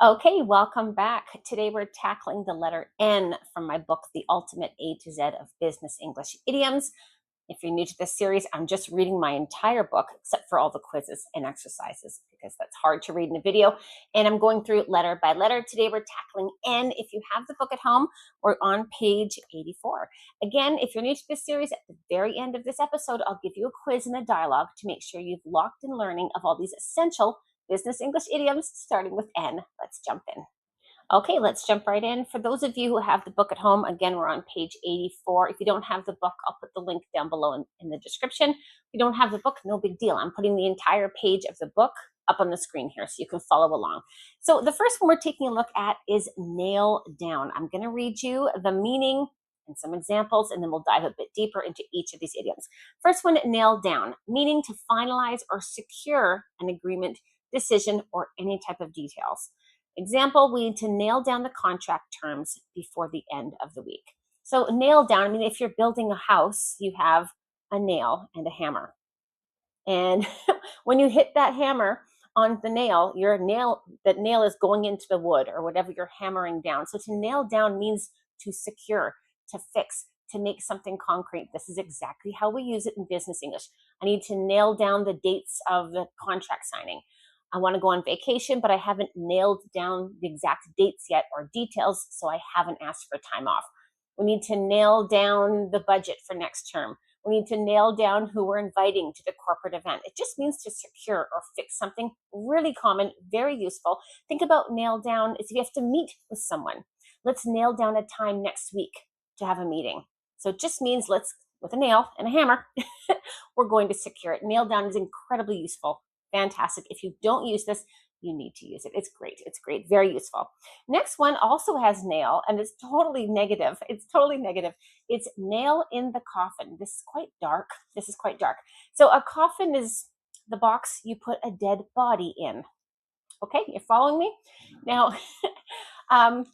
Okay, welcome back. Today we're tackling the letter N from my book, The Ultimate A to Z of Business English Idioms. If you're new to this series, I'm just reading my entire book, except for all the quizzes and exercises, because that's hard to read in a video. And I'm going through it letter by letter. Today we're tackling N. If you have the book at home, we're on page 84. Again, if you're new to this series, at the very end of this episode, I'll give you a quiz and a dialogue to make sure you've locked in learning of all these essential business English idioms, starting with N. Let's jump in. Okay, let's jump right in. For those of you who have the book at home, again, we're on page 84. If you don't have the book, I'll put the link down below in the description. If you don't have the book, no big deal. I'm putting the entire page of the book up on the screen here so you can follow along. So the first one we're taking a look at is nail down. I'm going to read you the meaning and some examples, and then we'll dive a bit deeper into each of these idioms. First one, nail down, meaning to finalize or secure an agreement, decision, or any type of details. Example, we need to nail down the contract terms before the end of the week. So nail down, I mean, if you're building a house, you have a nail and a hammer. And when you hit that hammer on the nail, that nail is going into the wood or whatever you're hammering down. So to nail down means to secure, to fix, to make something concrete. This is exactly how we use it in business English. I need to nail down the dates of the contract signing. I want to go on vacation, but I haven't nailed down the exact dates yet or details, so I haven't asked for time off. We need to nail down the budget for next term. We need to nail down who we're inviting to the corporate event. It just means to secure or fix something. Really common, very useful. Think about nail down is if you have to meet with someone. Let's nail down a time next week to have a meeting. So it just means with a nail and a hammer, we're going to secure it. Nail down is incredibly useful. Fantastic. If you don't use this, you need to use it. It's great. It's great. Very useful. Next one also has nail, and it's totally negative. It's totally negative. It's nail in the coffin. This is quite dark. So a coffin is the box you put a dead body in. Okay, you're following me? Now, a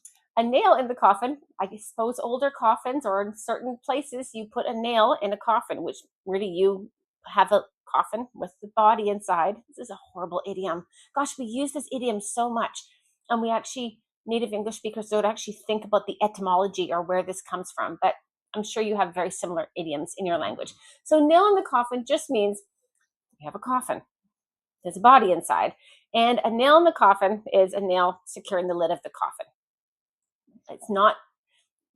nail in the coffin, I suppose older coffins or in certain places, you put a nail in a coffin, which really you have a coffin with the body inside. This is a horrible idiom. Gosh, we use this idiom so much. And we actually, native English speakers don't actually think about the etymology or where this comes from. But I'm sure you have very similar idioms in your language. So nail in the coffin just means you have a coffin. There's a body inside. And a nail in the coffin is a nail securing the lid of the coffin. It's not,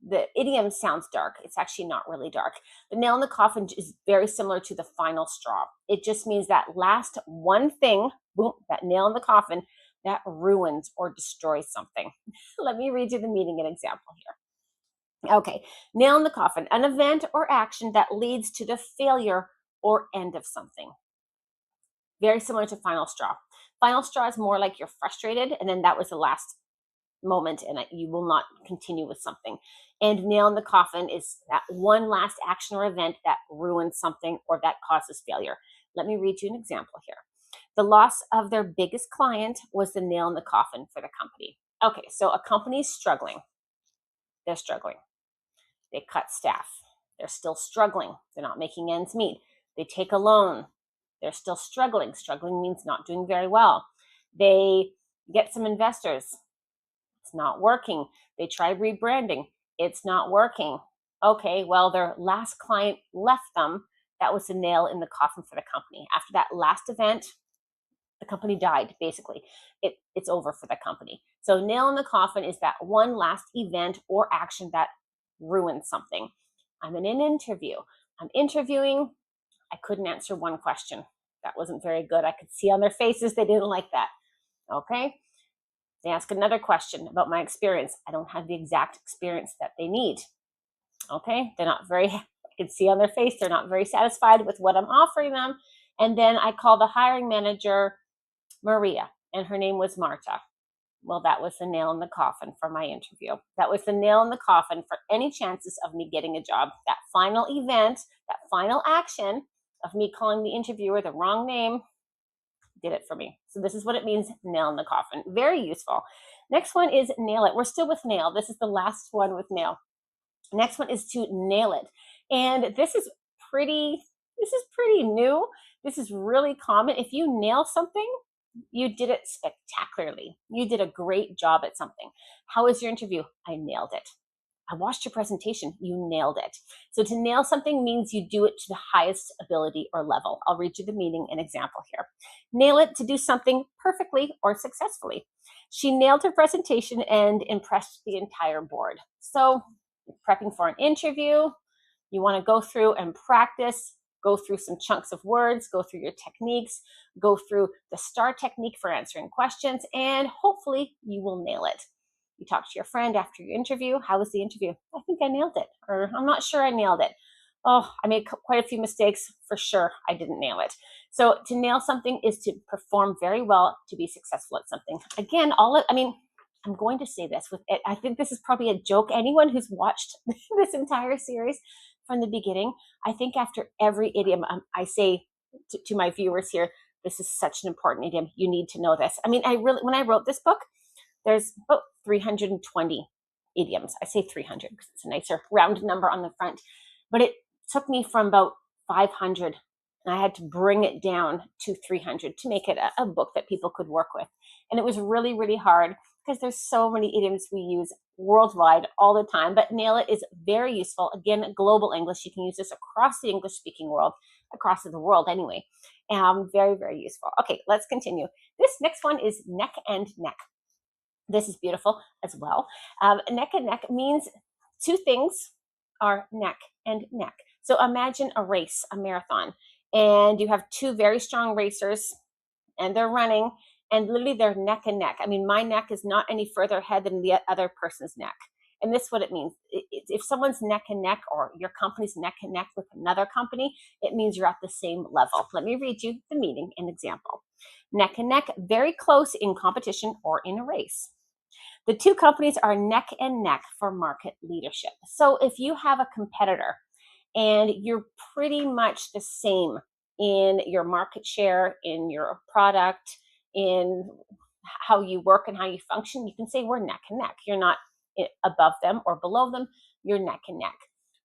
the idiom sounds dark. It's actually not really dark. The nail in the coffin is very similar to the final straw. It just means that last one thing, boom, that nail in the coffin, that ruins or destroys something. Let me read you the meaning and example here. Okay, nail in the coffin, an event or action that leads to the failure or end of something. Very similar to final straw. Final straw is more like you're frustrated, and then that was the last moment and you will not continue with something. And nail in the coffin is that one last action or event that ruins something or that causes failure. Let me read you an example here. The loss of their biggest client was the nail in the coffin for the company. Okay, so a company is struggling. They're struggling. They cut staff. They're still struggling. They're not making ends meet. They take a loan. They're still struggling. Struggling means not doing very well. They get some investors. It's not working. They try rebranding. It's not working. Okay, well, their last client left them. That was the nail in the coffin for the company. After that last event, the company died, basically. It's over for the company. So nail in the coffin is that one last event or action that ruins something. I'm in an interview. I'm interviewing. I couldn't answer one question. That wasn't very good. I could see on their faces they didn't like that. Okay? They ask another question about my experience. I don't have the exact experience that they need. Okay? They're not very, I can see on their face, they're not very satisfied with what I'm offering them. And then I call the hiring manager Maria, and her name was Marta. Well, that was the nail in the coffin for my interview. That was the nail in the coffin for any chances of me getting a job. That final event, that final action of me calling the interviewer the wrong name did it for me. So this is what it means, nail in the coffin. Very useful. Next one is nail it. We're still with nail. This is the last one with nail. Next one is to nail it. And this is pretty new. This is really common. If you nail something, You did it spectacularly. You did a great job at something. How was your interview? I nailed it. I watched your presentation. You nailed it. So to nail something means you do it to the highest ability or level. I'll read you the meaning and example here. Nail it, to do something perfectly or successfully. She nailed her presentation and impressed the entire board. So prepping for an interview, you want to go through and practice, go through some chunks of words, go through your techniques, go through the STAR technique for answering questions, and hopefully you will nail it. You talk to your friend after your interview. How was the interview? I think I nailed it, or I'm not sure I nailed it. Oh, I made quite a few mistakes. For sure, I didn't nail it. So to nail something is to perform very well, to be successful at something. Again, I'm going to say this with it. I think this is probably a joke. Anyone who's watched this entire series from the beginning, I think after every idiom, I say to my viewers here, this is such an important idiom. You need to know this. When I wrote this book, there's about 320 idioms. I say 300 because it's a nicer round number on the front, but it took me from about 500, and I had to bring it down to 300 to make it a book that people could work with. And it was really, really hard because there's so many idioms we use worldwide all the time, but Nail It is very useful. Again, global English. You can use this across the English-speaking world, across the world anyway. Very, very useful. Okay, let's continue. This next one is neck and neck. This is beautiful as well. Neck and neck means two things are neck and neck. So imagine a race, a marathon, and you have two very strong racers and they're running, and literally they're neck and neck. My neck is not any further ahead than the other person's neck. And this is what it means. If someone's neck and neck, or your company's neck and neck with another company, it means you're at the same level. Let me read you the meaning and example. Neck and neck, very close in competition or in a race. The two companies are neck and neck for market leadership. So if you have a competitor and you're pretty much the same in your market share, in your product, in how you work and how you function, you can say we're neck and neck. You're not above them or below them, you're neck and neck.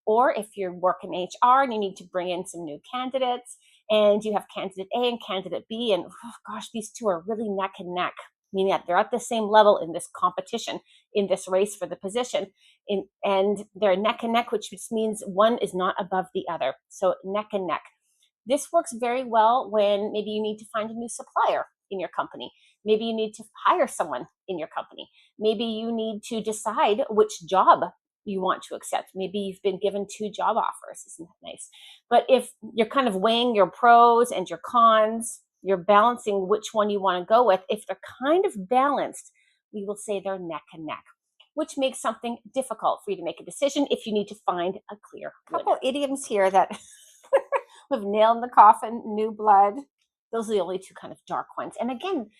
Or if you work in HR and you need to bring in some new candidates, and you have candidate A and candidate B, and oh gosh, these two are really neck and neck, meaning that they're at the same level in this competition, in this race for the position, and they're neck and neck, which means one is not above the other. So neck and neck. This works very well when maybe you need to find a new supplier in your company. Maybe you need to hire someone in your company. Maybe you need to decide which job you want to accept. Maybe you've been given two job offers. Isn't that nice? But if you're kind of weighing your pros and your cons, you're balancing which one you want to go with. If they're kind of balanced, we will say they're neck and neck, which makes something difficult for you to make a decision if you need to find a clear winner. Couple idioms here that we've nailed in the coffin, new blood. Those are the only two kind of dark ones. And again,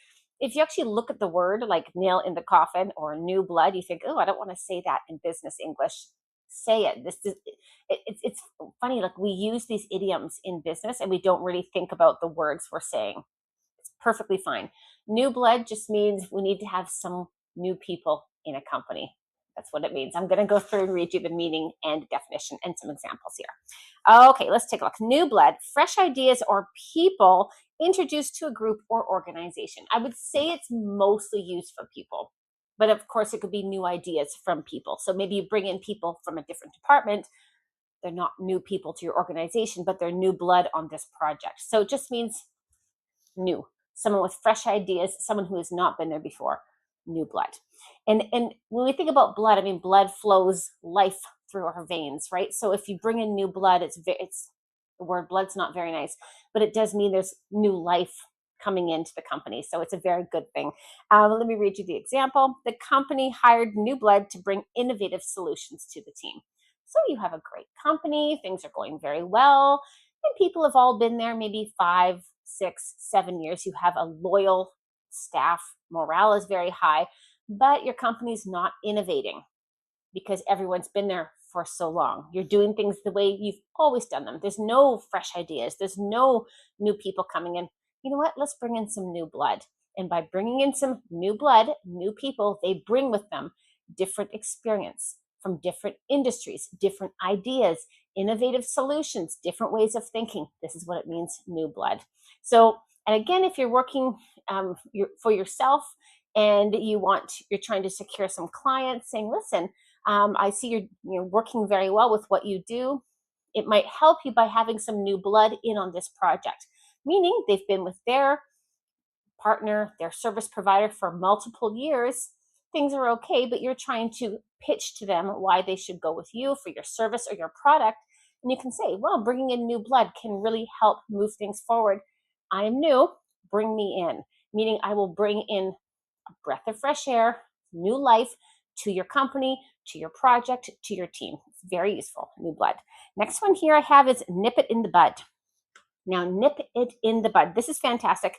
if you actually look at the word like nail in the coffin or new blood, you think, oh, I don't want to say that in business English. Say it. It's funny, like we use these idioms in business and we don't really think about the words we're saying. It's perfectly fine. New blood just means we need to have some new people in a company. That's what it means. I'm going to go through and read you the meaning and definition and some examples here. Okay, let's take a look. New blood, fresh ideas or people introduced to a group or organization. I would say it's mostly used for people, but of course it could be new ideas from people. So maybe you bring in people from a different department. They're not new people to your organization, but they're new blood on this project. So it just means new, someone with fresh ideas, someone who has not been there before. New blood. And when we think about blood, blood flows life through our veins, right? So if you bring in new blood, it's the word blood's not very nice, but it does mean there's new life coming into the company. So it's a very good thing. Let me read you the example. The company hired new blood to bring innovative solutions to the team. So you have a great company, things are going very well, and people have all been there maybe 5, 6, 7 years. You have a loyal staff, morale is very high, but your company's not innovating because everyone's been there for so long. You're doing things the way you've always done them. There's no fresh ideas. There's no new people coming in. You know what? Let's bring in some new blood. And by bringing in some new blood, new people, they bring with them different experience from different industries, different ideas, innovative solutions, different ways of thinking. This is what it means, new blood. So And again, if you're working for yourself and you're trying to secure some clients, saying, listen, I see you're working very well with what you do. It might help you by having some new blood in on this project, meaning they've been with their partner, their service provider for multiple years. Things are okay, but you're trying to pitch to them why they should go with you for your service or your product. And you can say, well, bringing in new blood can really help move things forward. I am new, bring me in, meaning I will bring in a breath of fresh air, new life to your company, to your project, to your team. It's very useful, new blood. Next one here I have is nip it in the bud. Now, nip it in the bud. This is fantastic.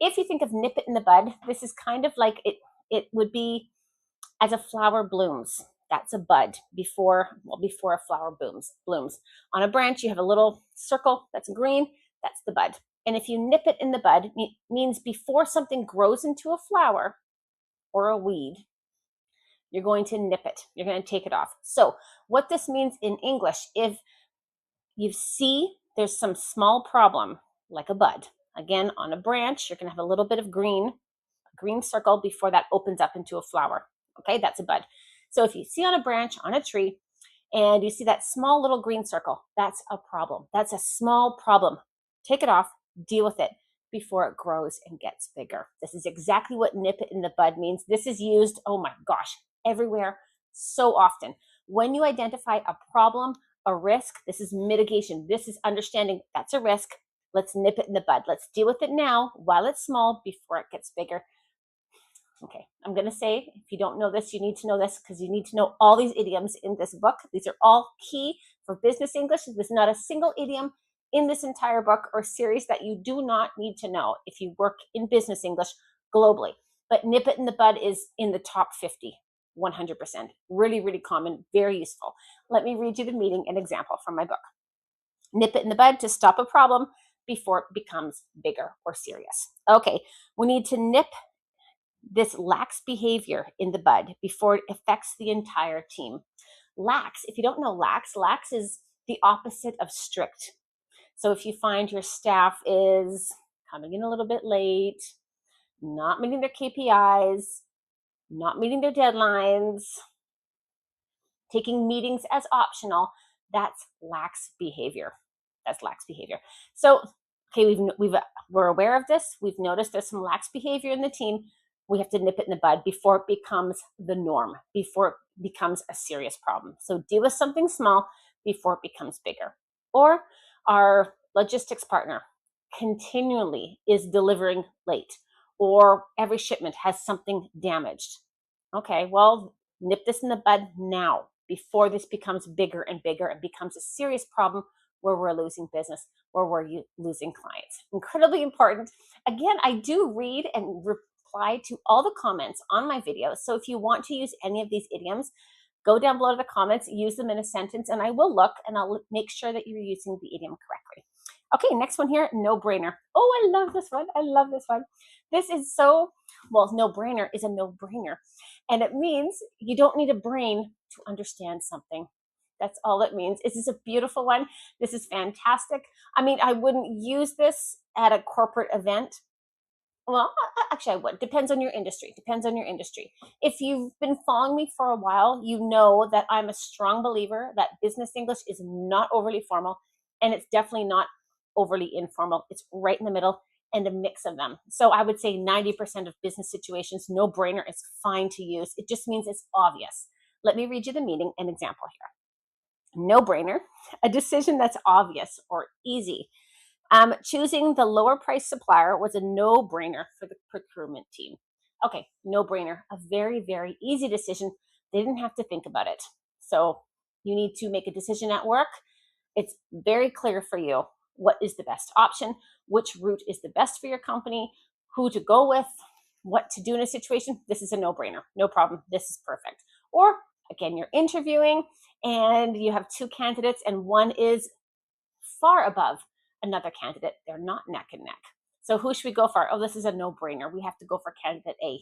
If you think of nip it in the bud, this is kind of like it would be as a flower blooms. That's a bud before a flower blooms. On a branch, you have a little circle that's green. That's the bud. And if you nip it in the bud, it means before something grows into a flower or a weed, you're going to nip it. You're going to take it off. So what this means in English, if you see there's some small problem, like a bud, again, on a branch, you're going to have a little bit of green circle before that opens up into a flower. Okay, that's a bud. So if you see on a branch, on a tree, and you see that small little green circle, that's a problem. That's a small problem. Take it off, deal with it before it grows and gets bigger. This is exactly what nip it in the bud means. This is used, oh my gosh, everywhere so often. When you identify a problem, a risk, this is mitigation. This is understanding that's a risk. Let's nip it in the bud. Let's deal with it now while it's small before it gets bigger. Okay, I'm going to say, if you don't know this, you need to know this because you need to know all these idioms in this book. These are all key for business English. There's not a single idiom in this entire book or series that you do not need to know if you work in business English globally. But nip it in the bud is in the top 50, 100%. Really, really common, very useful. Let me read you the meaning and example from my book. Nip it in the bud to stop a problem before it becomes bigger or serious. Okay, we need to nip this lax behavior in the bud before it affects the entire team. Lax, if you don't know lax is the opposite of strict. So if you find your staff is coming in a little bit late, not meeting their KPIs, not meeting their deadlines, taking meetings as optional, that's lax behavior. That's lax behavior. So, okay, we're aware of this. We've noticed there's some lax behavior in the team. We have to nip it in the bud before it becomes the norm, before it becomes a serious problem. So deal with something small before it becomes bigger. Or our logistics partner continually is delivering late, or every shipment has something damaged. Okay, well, nip this in the bud now before this becomes bigger and bigger and becomes a serious problem where we're losing business, where we're losing clients. Incredibly important. Again, I do read and reply to all the comments on my videos. So if you want to use any of these idioms, go down below to the comments, use them in a sentence, and I will look and I'll make sure that you're using the idiom correctly. Okay, next one here, no-brainer. Oh, I love this one. I love this one. This is no-brainer is a no-brainer. And it means you don't need a brain to understand something. That's all it means. This is a beautiful one. This is fantastic. I mean, I wouldn't use this at a corporate event. Well, actually, I would. Depends on your industry. If you've been following me for a while, you know that I'm a strong believer that business English is not overly formal, and it's definitely not overly informal. It's right in the middle and a mix of them. So I would say 90% of business situations, no-brainer is fine to use. It just means it's obvious. Let me read you the meaning and example here. No-brainer, a decision that's obvious or easy. Choosing the lower price supplier was a no-brainer for the procurement team. Okay, no-brainer, a very, very easy decision. They didn't have to think about it. So you need to make a decision at work. It's very clear for you what is the best option, which route is the best for your company, who to go with, what to do in a situation. This is a no-brainer, no problem. This is perfect. Or again, you're interviewing and you have two candidates and one is far above another candidate. They're not neck and neck. So who should we go for? Oh, this is a no-brainer. We have to go for candidate A.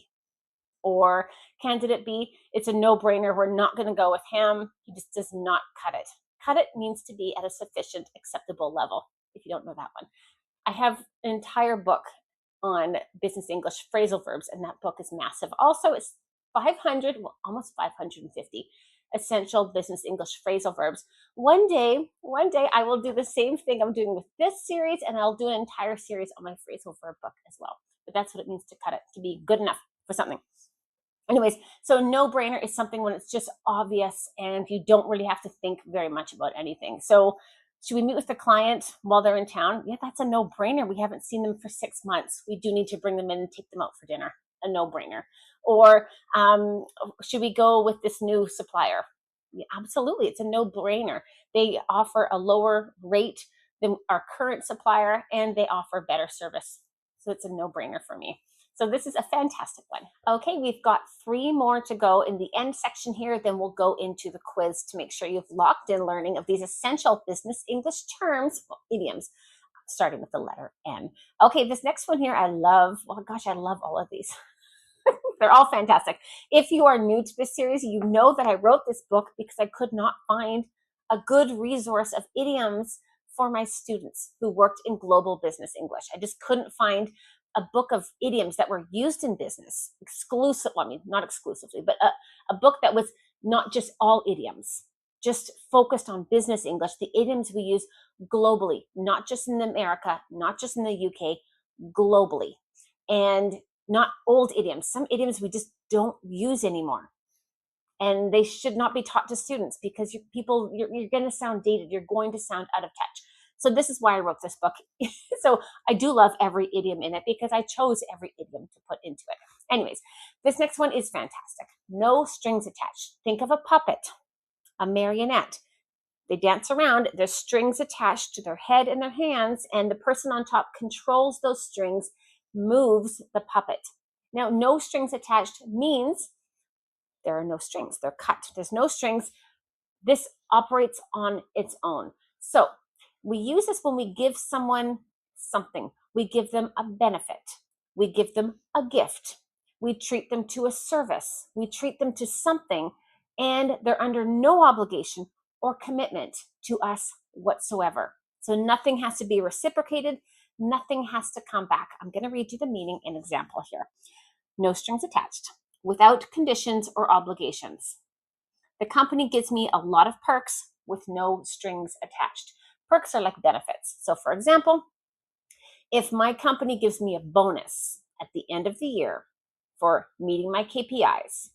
Or candidate B, it's a no-brainer. We're not going to go with him. He just does not cut it. Cut it means to be at a sufficient, acceptable level, if you don't know that one. I have an entire book on business English phrasal verbs, and that book is massive. Also, it's 500, well, almost 550 essential business English phrasal verbs. One day I will do the same thing I'm doing with this series, and I'll do an entire series on my phrasal verb book as well. But that's what it means to cut it, to be good enough for something. Anyways, so no-brainer is something when it's just obvious and you don't really have to think very much about anything. So should we meet with the client while they're in town? Yeah, that's a no-brainer. We haven't seen them for 6 months. We do need to bring them in and take them out for dinner. A no-brainer. Or should we go with this new supplier? Yeah, absolutely, it's a no-brainer. They offer a lower rate than our current supplier, and they offer better service. So it's a no-brainer for me. So this is a fantastic one. Okay, we've got 3 more to go in the end section here. Then we'll go into the quiz to make sure you've locked in learning of these essential business English terms, well, idioms, starting with the letter N. Okay, this next one here I love. Oh gosh, I love all of these. They're all fantastic. If you are new to this series, you know that I wrote this book because I could not find a good resource of idioms for my students who worked in global business English. I just couldn't find a book of idioms that were used in business, not exclusively, but a book that was not just all idioms, just focused on business English, the idioms we use globally, not just in America, not just in the UK, globally. And not old idioms. Some idioms we just don't use anymore. And they should not be taught to students because you're going to sound dated. You're going to sound out of touch. So this is why I wrote this book. So I do love every idiom in it because I chose every idiom to put into it. Anyways, this next one is fantastic. No strings attached. Think of a puppet, a marionette. They dance around. There's strings attached to their head and their hands, and the person on top controls those strings, moves the puppet. Now, no strings attached means there are no strings. They're cut. There's no strings. This operates on its own. So we use this when we give someone something. We give them a benefit. We give them a gift. We treat them to a service. We treat them to something, and they're under no obligation or commitment to us whatsoever. So nothing has to be reciprocated. Nothing has to come back. I'm going to read you the meaning and example here. No strings attached, without conditions or obligations. The company gives me a lot of perks with no strings attached. Perks are like benefits. So for example, if my company gives me a bonus at the end of the year for meeting my KPIs,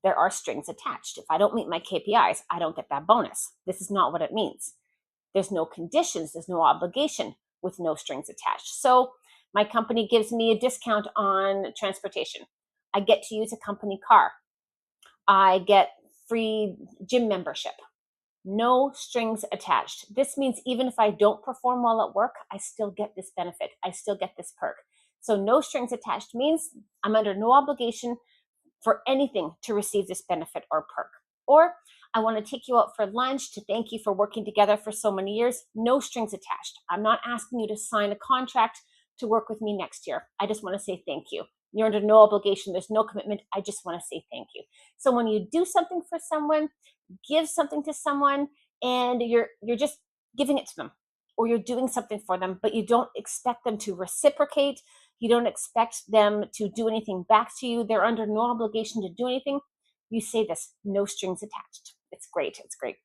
there are strings attached. If I don't meet my KPIs, I don't get that bonus. This is not what it means. There's no conditions, there's no obligation with no strings attached. So my company gives me a discount on transportation. I get to use a company car. I get free gym membership. No strings attached. This means even if I don't perform well at work, I still get this benefit. I still get this perk. So no strings attached means I'm under no obligation for anything to receive this benefit or perk. Or I want to take you out for lunch to thank you for working together for so many years. No strings attached. I'm not asking you to sign a contract to work with me next year. I just want to say thank you. You're under no obligation. There's no commitment. I just want to say thank you. So when you do something for someone, give something to someone, and you're just giving it to them, or you're doing something for them, but you don't expect them to reciprocate. You don't expect them to do anything back to you. They're under no obligation to do anything. You say this, no strings attached. It's great. It's great.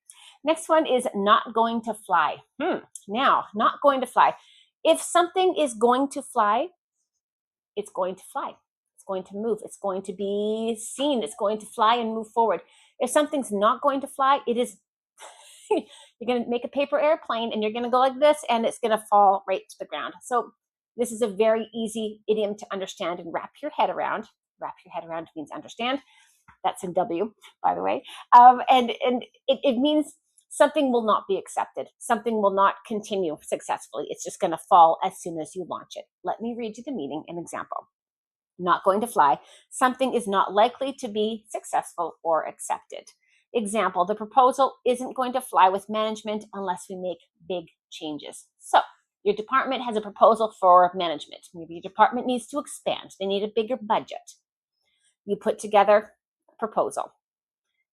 Next one is not going to fly. Now, not going to fly. If something is going to fly, it's going to fly. It's going to move. It's going to be seen. It's going to fly and move forward. If something's not going to fly, it is, you're going to make a paper airplane and you're going to go like this and it's going to fall right to the ground. So this is a very easy idiom to understand and wrap your head around. Wrap your head around means understand. That's in W, by the way. And it means something will not be accepted. Something will not continue successfully. It's just going to fall as soon as you launch it. Let me read you the meaning and example. Not going to fly. Something is not likely to be successful or accepted. Example, the proposal isn't going to fly with management unless we make big changes. So your department has a proposal for management. Maybe your department needs to expand. They need a bigger budget. You put together a proposal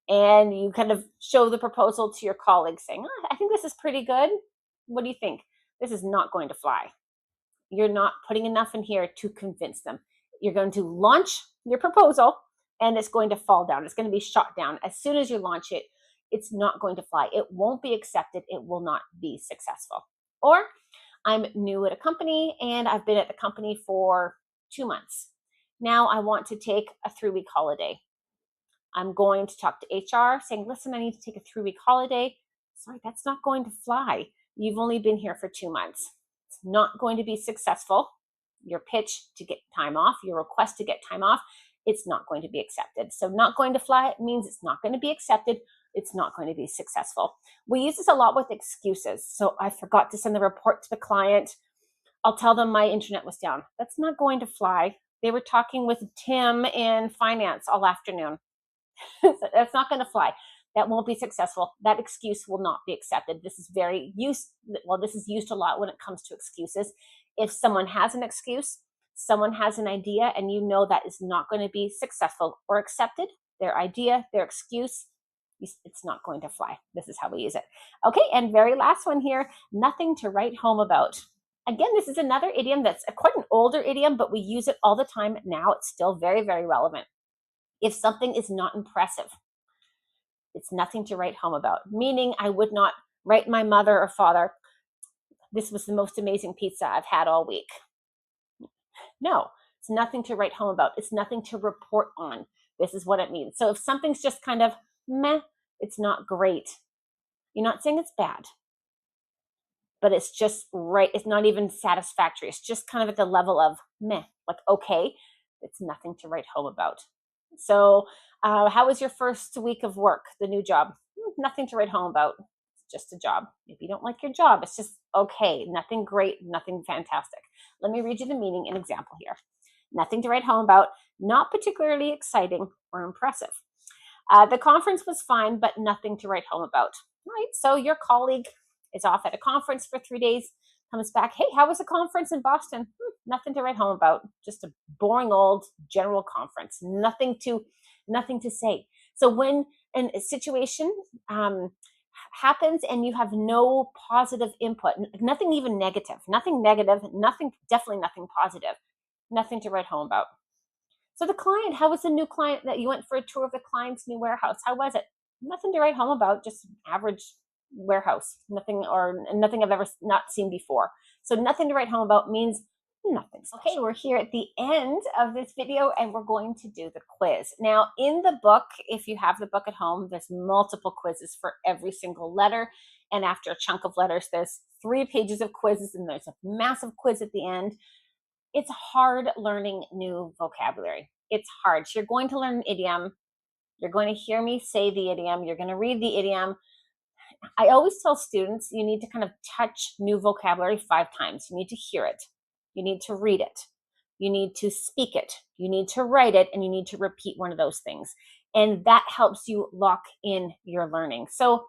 and you kind of show the proposal to your colleagues saying, I think this is pretty good. What do you think? This is not going to fly. you're not putting enough in here to convince them. You're going to launch your proposal and it's going to fall down. It's going to be shot down. As soon as you launch it, it's not going to fly. It won't be accepted. It will not be successful. Or I'm new at a company and I've been at the company for 2 months. Now I want to take a 3-week holiday. I'm going to talk to HR saying, listen, I need to take a 3-week holiday. Sorry, that's not going to fly. You've only been here for 2 months. It's not going to be successful. Your pitch to get time off, your request to get time off, it's not going to be accepted. So not going to fly means it's not going to be accepted. It's not going to be successful. We use this a lot with excuses. So I forgot to send the report to the client. I'll tell them my internet was down. That's not going to fly. They were talking with Tim in finance all afternoon. That's not going to fly. That won't be successful. That excuse will not be accepted. This is this is used a lot when it comes to excuses. If someone has an excuse, someone has an idea, and you know that is not going to be successful or accepted, their idea, their excuse, it's not going to fly. This is how we use it. Okay, and very last one here, nothing to write home about. Again, this is another idiom that's quite an older idiom, but we use it all the time now. It's still very, very relevant. If something is not impressive, it's nothing to write home about. Meaning I would not write my mother or father, this was the most amazing pizza I've had all week. No, it's nothing to write home about. It's nothing to report on. This is what it means. So if something's just kind of meh, it's not great. You're not saying it's bad, but it's just right. It's not even satisfactory. It's just kind of at the level of meh, like okay. It's nothing to write home about. So how was your first week of work, the new job? Nothing to write home about. It's just a job. If you don't like your job, it's just okay. Nothing great, nothing fantastic. Let me read you the meaning and example here. Nothing to write home about, not particularly exciting or impressive. The conference was fine, but nothing to write home about. Right? So your colleague is off at a conference for 3 days, comes back, hey, how was the conference in Boston? Nothing to write home about, just a boring old general conference, nothing to say. So when a situation happens and you have no positive input, nothing even negative, definitely nothing positive, nothing to write home about. So the client, how was the new client that you went for a tour of the client's new warehouse? How was it? Nothing to write home about, just average warehouse, nothing I've ever not seen before. So nothing to write home about means nothing. Okay, we're here at the end of this video and we're going to do the quiz. Now in the book, if you have the book at home, there's multiple quizzes for every single letter. And after a chunk of letters, there's 3 pages of quizzes and there's a massive quiz at the end. It's hard learning new vocabulary. It's hard. So you're going to learn an idiom. You're going to hear me say the idiom. You're going to read the idiom. I always tell students you need to kind of touch new vocabulary 5 times. You need to hear it. You need to read it. You need to speak it. You need to write it, and you need to repeat one of those things. And that helps you lock in your learning. So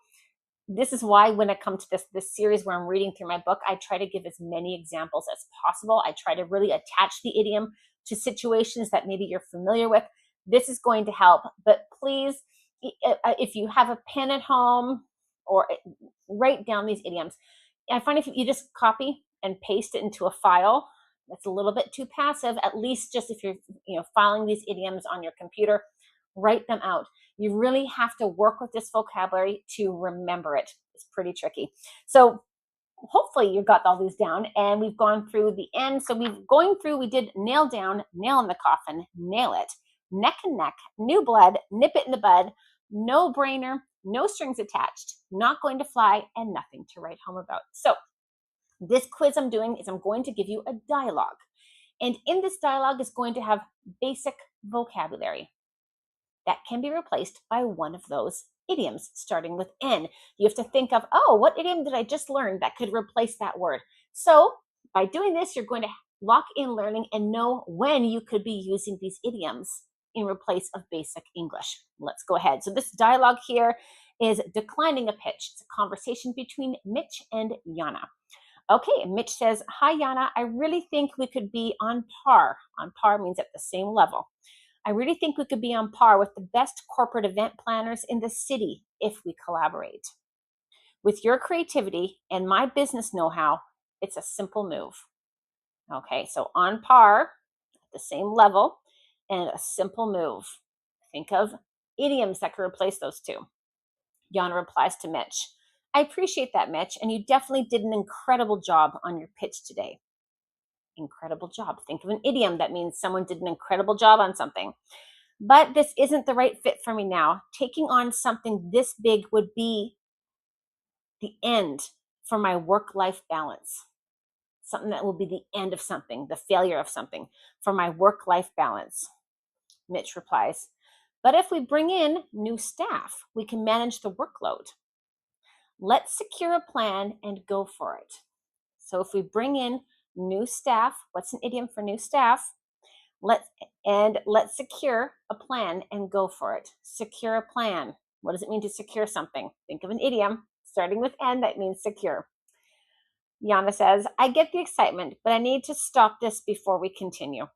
this is why when I come to this series where I'm reading through my book, I try to give as many examples as possible. I try to really attach the idiom to situations that maybe you're familiar with. This is going to help, but please, if you have a pen at home, or write down these idioms. I find if you just copy and paste it into a file, that's a little bit too passive. At least just if you're filing these idioms on your computer, write them out. You really have to work with this vocabulary to remember it. It's pretty tricky. So hopefully you got all these down and we've gone through the end. So we did nail down, nail in the coffin, nail it, neck and neck, new blood, nip it in the bud, no brainer, no strings attached, not going to fly, and nothing to write home about. So this quiz I'm doing is I'm going to give you a dialogue. And in this dialogue is going to have basic vocabulary that can be replaced by one of those idioms starting with N. You have to think of, oh, what idiom did I just learn that could replace that word? So by doing this, you're going to lock in learning and know when you could be using these idioms in replace of basic English. Let's go ahead. So this dialogue here is declining a pitch. It's a conversation between Mitch and Yana. Okay, Mitch says, hi, Yana. I really think we could be on par. On par means at the same level. I really think we could be on par with the best corporate event planners in the city if we collaborate. With your creativity and my business know-how, it's a simple move. Okay, so on par, at the same level, and a simple move. Think of idioms that could replace those two. Yana replies to Mitch. I appreciate that, Mitch, and you definitely did an incredible job on your pitch today. Incredible job. Think of an idiom that means someone did an incredible job on something. But this isn't the right fit for me now. Taking on something this big would be the end for my work-life balance. Something that will be the end of something, the failure of something, for my work-life balance. Mitch replies, but if we bring in new staff, we can manage the workload. Let's secure a plan and go for it. So if we bring in new staff, what's an idiom for new staff? Let's secure a plan and go for it. Secure a plan. What does it mean to secure something? Think of an idiom starting with N that means secure. Yana says, I get the excitement, but I need to stop this before we continue.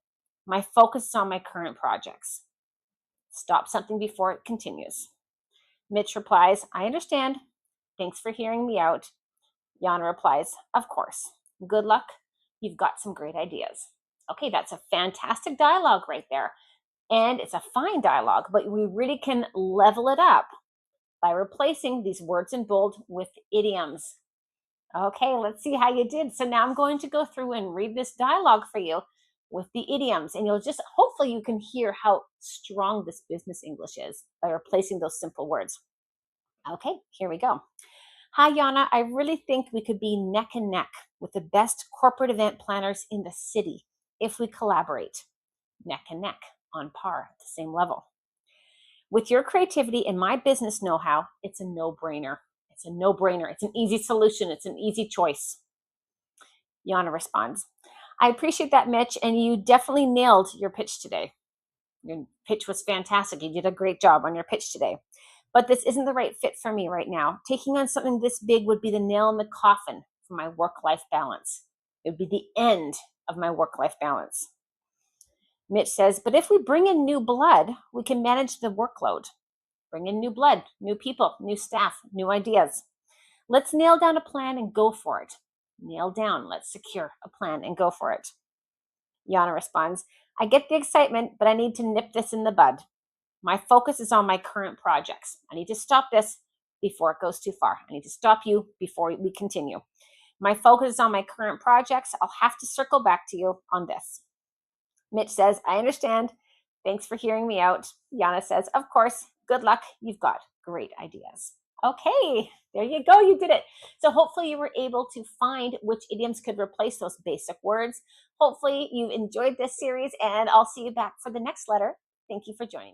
My focus is on my current projects. Stop something before it continues. Mitch replies, I understand. Thanks for hearing me out. Yana replies, of course. Good luck. You've got some great ideas. Okay, that's a fantastic dialogue right there. And it's a fine dialogue, but we really can level it up by replacing these words in bold with idioms. Okay, let's see how you did. So now I'm going to go through and read this dialogue for you with the idioms, and hopefully you can hear how strong this business English is by replacing those simple words. Okay, here we go. Hi, Yana. I really think we could be neck and neck with the best corporate event planners in the city if we collaborate. Neck and neck, on par, at the same level. With your creativity and my business know-how, it's a no-brainer. It's a no-brainer. It's an easy solution. It's an easy choice. Yana responds, I appreciate that, Mitch, and you definitely nailed your pitch today. Your pitch was fantastic. You did a great job on your pitch today. But this isn't the right fit for me right now. Taking on something this big would be the nail in the coffin for my work-life balance. It would be the end of my work-life balance. Mitch says, but if we bring in new blood, we can manage the workload. Bring in new blood, new people, new staff, new ideas. Let's nail down a plan and go for it. Nail down, let's secure a plan and go for it. Yana responds, I get the excitement, but I need to nip this in the bud. My focus is on my current projects. I need to stop this before it goes too far. I need to stop you before we continue. My focus is on my current projects. I'll have to circle back to you on this. Mitch says, I understand. Thanks for hearing me out. Yana says, of course. Good luck. You've got great ideas. Okay, there you go. You did it. So hopefully you were able to find which idioms could replace those basic words. Hopefully you enjoyed this series, and I'll see you back for the next letter. Thank you for joining me.